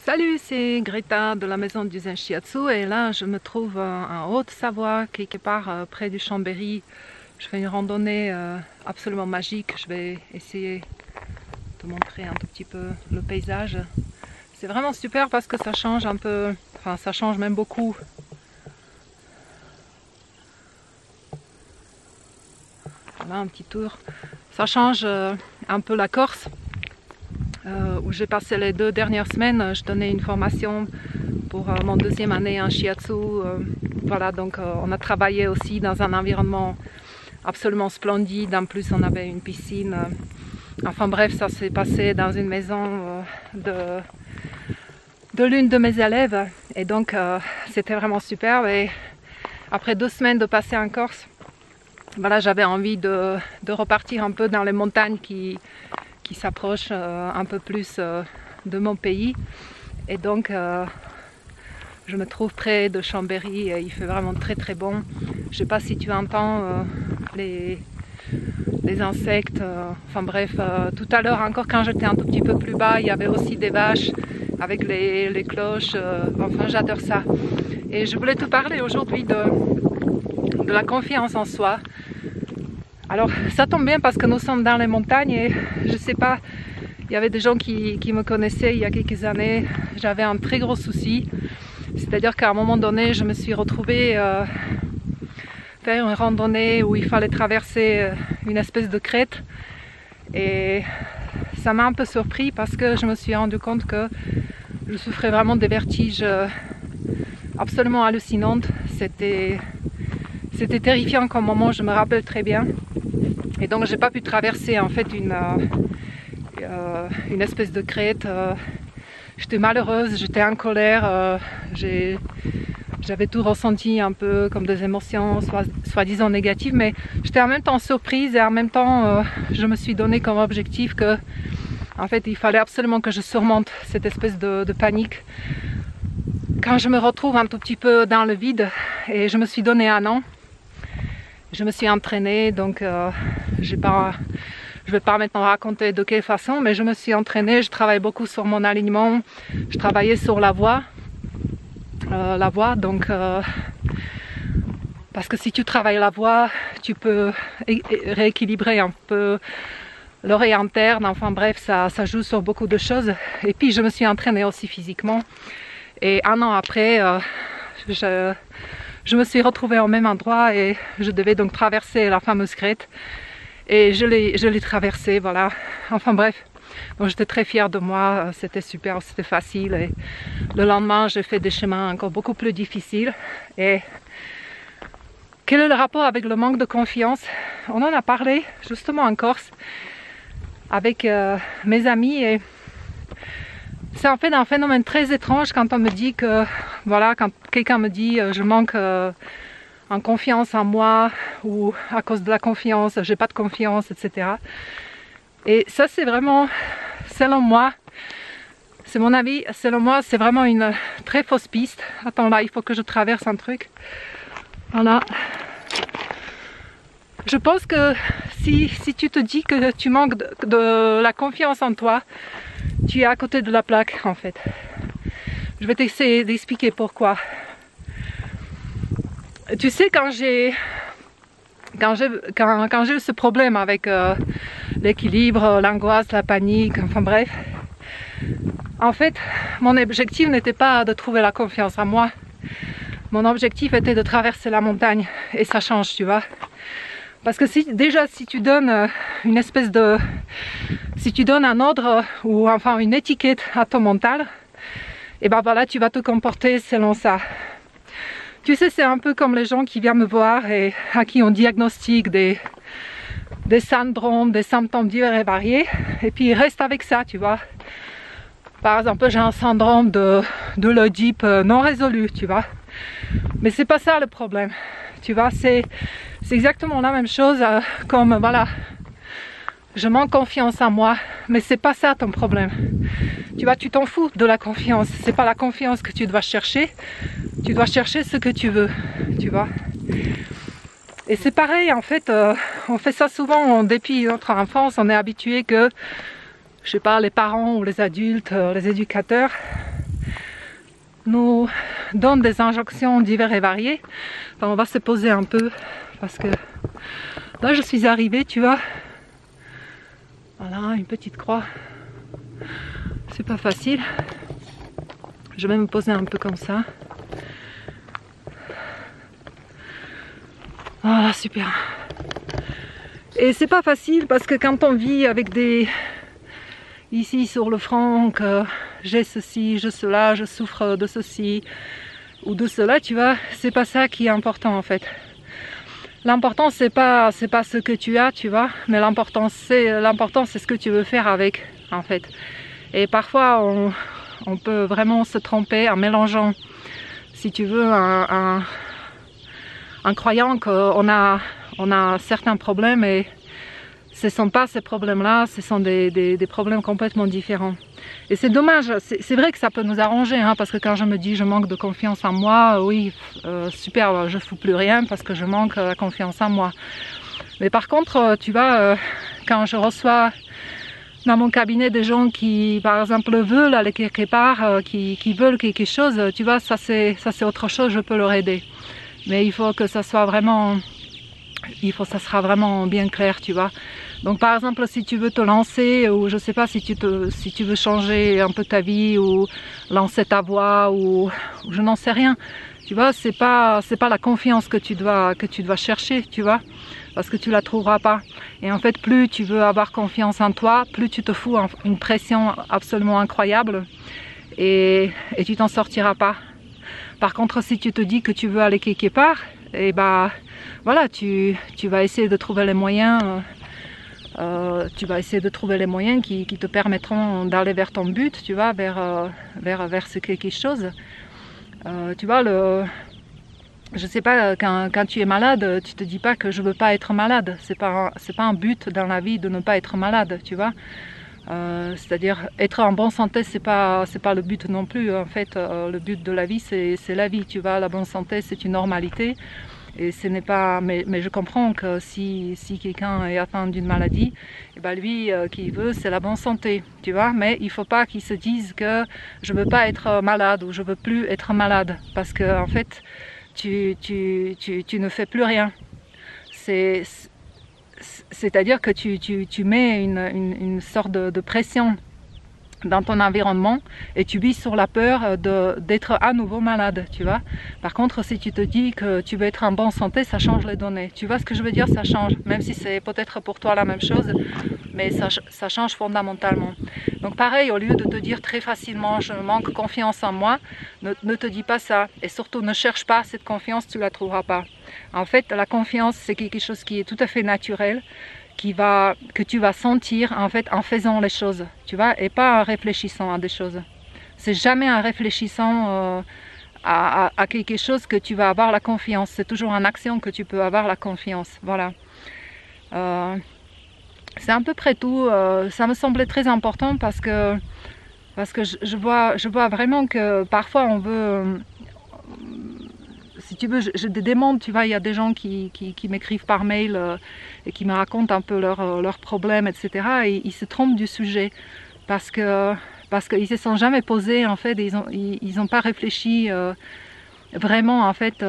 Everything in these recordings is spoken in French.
Salut, c'est Greta de la maison du Zen Shiatsu et là je me trouve en Haute-Savoie, quelque part près du Chambéry. Je fais une randonnée absolument magique. Je vais essayer de montrer un tout petit peu le paysage. C'est vraiment super parce que ça change un peu, enfin ça change même beaucoup. Voilà un petit tour. Ça change un peu la Corse. Où j'ai passé les 2 dernières semaines. Je donnais une formation pour mon 2e année en shiatsu. Voilà, donc on a travaillé aussi dans un environnement absolument splendide. En plus, on avait une piscine. Enfin bref, ça s'est passé dans une maison de l'une de mes élèves. Et donc, c'était vraiment superbe. Et après 2 semaines de passer en Corse, voilà, j'avais envie de repartir un peu dans les montagnes qui s'approche un peu plus de mon pays. Et donc je me trouve près de Chambéry et il fait vraiment très bon. Je sais pas si tu entends les insectes, enfin bref, tout à l'heure encore quand j'étais un tout petit peu plus bas, il y avait aussi des vaches avec les cloches, enfin j'adore ça. Et je voulais te parler aujourd'hui de la confiance en soi. Alors ça tombe bien parce que nous sommes dans les montagnes et je sais pas, il y avait des gens qui me connaissaient il y a quelques années. J'avais un très gros souci, c'est-à-dire qu'à un moment donné je me suis retrouvée faire une randonnée où il fallait traverser une espèce de crête et ça m'a un peu surpris parce que je me suis rendu compte que je souffrais vraiment des vertiges absolument hallucinantes. C'était terrifiant comme moment, je me rappelle très bien. Et donc j'ai pas pu traverser en fait une espèce de crête. J'étais malheureuse, j'étais en colère, j'avais tout ressenti un peu comme des émotions soi-disant négatives, mais j'étais en même temps surprise et en même temps je me suis donné comme objectif que en fait il fallait absolument que je surmonte cette espèce de panique. Quand je me retrouve un tout petit peu dans le vide et je me suis donné un an. Je me suis entraînée, donc je vais pas maintenant raconter de quelle façon, mais je me suis entraînée, je travaille beaucoup sur mon alignement, je travaillais sur la voix, donc parce que si tu travailles la voix, tu peux rééquilibrer un peu l'oreille interne, enfin bref, ça joue sur beaucoup de choses. Et puis je me suis entraînée aussi physiquement, et un an après, je me suis retrouvée au même endroit et je devais donc traverser la fameuse crête. Et je l'ai traversée, voilà. Enfin bref, donc j'étais très fière de moi, c'était super, c'était facile. Et le lendemain, j'ai fait des chemins encore beaucoup plus difficiles. Et quel est le rapport avec le manque de confiance? On en a parlé justement en Corse avec mes amis et c'est en fait un phénomène très étrange quand on me dit que, voilà, quand quelqu'un me dit je manque en confiance en moi ou à cause de la confiance, j'ai pas de confiance, etc. Et ça c'est vraiment, selon moi, c'est mon avis, selon moi c'est vraiment une très fausse piste. Attends là, il faut que je traverse un truc. Voilà. Je pense que si tu te dis que tu manques de la confiance en toi, tu es à côté de la plaque en fait. Je vais t'essayer d'expliquer pourquoi. Tu sais, quand j'ai eu ce problème avec l'équilibre, l'angoisse, la panique, enfin bref, en fait, mon objectif n'était pas de trouver la confiance en moi. Mon objectif était de traverser la montagne et ça change, tu vois. Parce que si tu donnes une espèce de... Si tu donnes un ordre ou enfin une étiquette à ton mental, et ben voilà, tu vas te comporter selon ça. Tu sais, c'est un peu comme les gens qui viennent me voir et à qui on diagnostique des syndromes, des symptômes divers et variés, et puis ils restent avec ça, tu vois. Par exemple, j'ai un syndrome de l'Oedipe non résolu, tu vois. Mais c'est pas ça le problème, tu vois, c'est exactement la même chose comme, voilà, je manque confiance en moi, mais c'est pas ça ton problème. Tu vois, tu t'en fous de la confiance, c'est pas la confiance que tu dois chercher, tu dois chercher ce que tu veux, tu vois. Et c'est pareil, en fait, on fait ça souvent depuis notre enfance, on est habitué que, je sais pas, les parents ou les adultes, les éducateurs, nous donne des injonctions diverses et variées. Enfin, on va se poser un peu parce que là je suis arrivée, tu vois. Voilà, une petite croix. C'est pas facile. Je vais me poser un peu comme ça. Voilà, super. Et c'est pas facile parce que quand on vit avec des... Ici sur le front, que j'ai ceci, j'ai cela, je souffre de ceci ou de cela, tu vois, c'est pas ça qui est important en fait. L'important c'est pas ce que tu as, tu vois, mais l'important c'est ce que tu veux faire avec en fait. Et parfois on peut vraiment se tromper en mélangeant, si tu veux, en croyant qu'on a certains problèmes et ce ne sont pas ces problèmes-là, ce sont des problèmes complètement différents. Et c'est dommage, c'est vrai que ça peut nous arranger, hein, parce que quand je me dis je manque de confiance en moi, oui, super, je ne fous plus rien parce que je manque de confiance en moi. Mais par contre, tu vois, quand je reçois dans mon cabinet des gens qui, par exemple, veulent aller quelque part, qui veulent quelque chose, tu vois, ça c'est autre chose, je peux leur aider. Mais il faut que ça soit vraiment... ça sera vraiment bien clair, tu vois. Donc par exemple, si tu veux te lancer, ou je sais pas, si tu veux changer un peu ta vie, ou lancer ta voix, ou je n'en sais rien, tu vois, c'est pas la confiance que tu dois chercher, tu vois, parce que tu la trouveras pas. Et en fait, plus tu veux avoir confiance en toi, plus tu te fous une pression absolument incroyable, et tu t'en sortiras pas. Par contre, si tu te dis que tu veux aller quelque part, et bah voilà, tu vas essayer de trouver les moyens, qui te permettront d'aller vers ton but, tu vois, vers ce quelque chose. Tu vois, je sais pas, quand tu es malade, tu te dis pas que je veux pas être malade. C'est pas un but dans la vie de ne pas être malade, tu vois. C'est-à-dire être en bonne santé, c'est pas le but non plus. En fait, le but de la vie, c'est la vie, tu vois. La bonne santé, c'est une normalité. Et ce n'est pas, mais je comprends que si quelqu'un est atteint d'une maladie, et ben lui, qui veut, c'est la bonne santé, tu vois. Mais il faut pas qu'il se dise que je veux pas être malade ou je veux plus être malade, parce que en fait, tu ne fais plus rien. C'est-à-dire que tu mets une sorte de pression dans ton environnement et tu vis sur la peur d'être à nouveau malade, tu vois. Par contre, si tu te dis que tu veux être en bonne santé, ça change les données. Tu vois ce que je veux dire? Ça change, même si c'est peut-être pour toi la même chose, mais ça change fondamentalement. Donc pareil, au lieu de te dire très facilement je manque confiance en moi, ne te dis pas ça, et surtout ne cherche pas cette confiance, tu la trouveras pas. En fait, la confiance, c'est quelque chose qui est tout à fait naturel, que tu vas sentir en fait en faisant les choses, tu vois, et pas en réfléchissant à des choses. C'est jamais en réfléchissant à quelque chose que tu vas avoir la confiance. C'est toujours en action que tu peux avoir la confiance. Voilà. C'est à peu près tout. Ça me semblait très important parce que je vois vraiment que parfois on veut... Si tu veux, je demande, tu vois, il y a des gens qui m'écrivent par mail et qui me racontent un peu leurs problèmes, etc. Et ils se trompent du sujet parce qu'ils ne se sont jamais posés, en fait, ils n'ont pas réfléchi vraiment, en fait,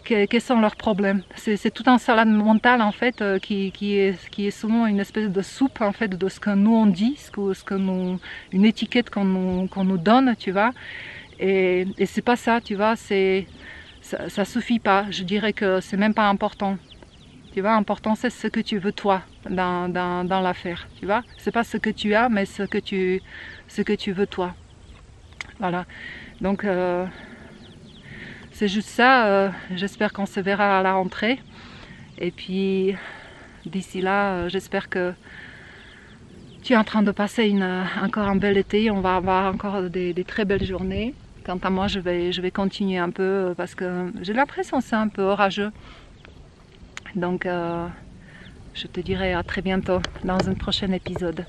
quels sont leurs problèmes. C'est tout un salade mentale, en fait, qui est souvent une espèce de soupe, en fait, de ce que nous on dit, une étiquette qu'on nous donne, tu vois. Et c'est pas ça, tu vois, ça suffit pas. Je dirais que c'est même pas important. Tu vois, important c'est ce que tu veux toi dans l'affaire. Tu vois, c'est pas ce que tu as, mais ce que tu veux toi. Voilà. Donc c'est juste ça. J'espère qu'on se verra à la rentrée. Et puis d'ici là, j'espère que tu es en train de passer encore un bel été. On va avoir encore des très belles journées. Quant à moi, je vais continuer un peu parce que j'ai l'impression que c'est un peu orageux. Donc, je te dirai à très bientôt dans un prochain épisode.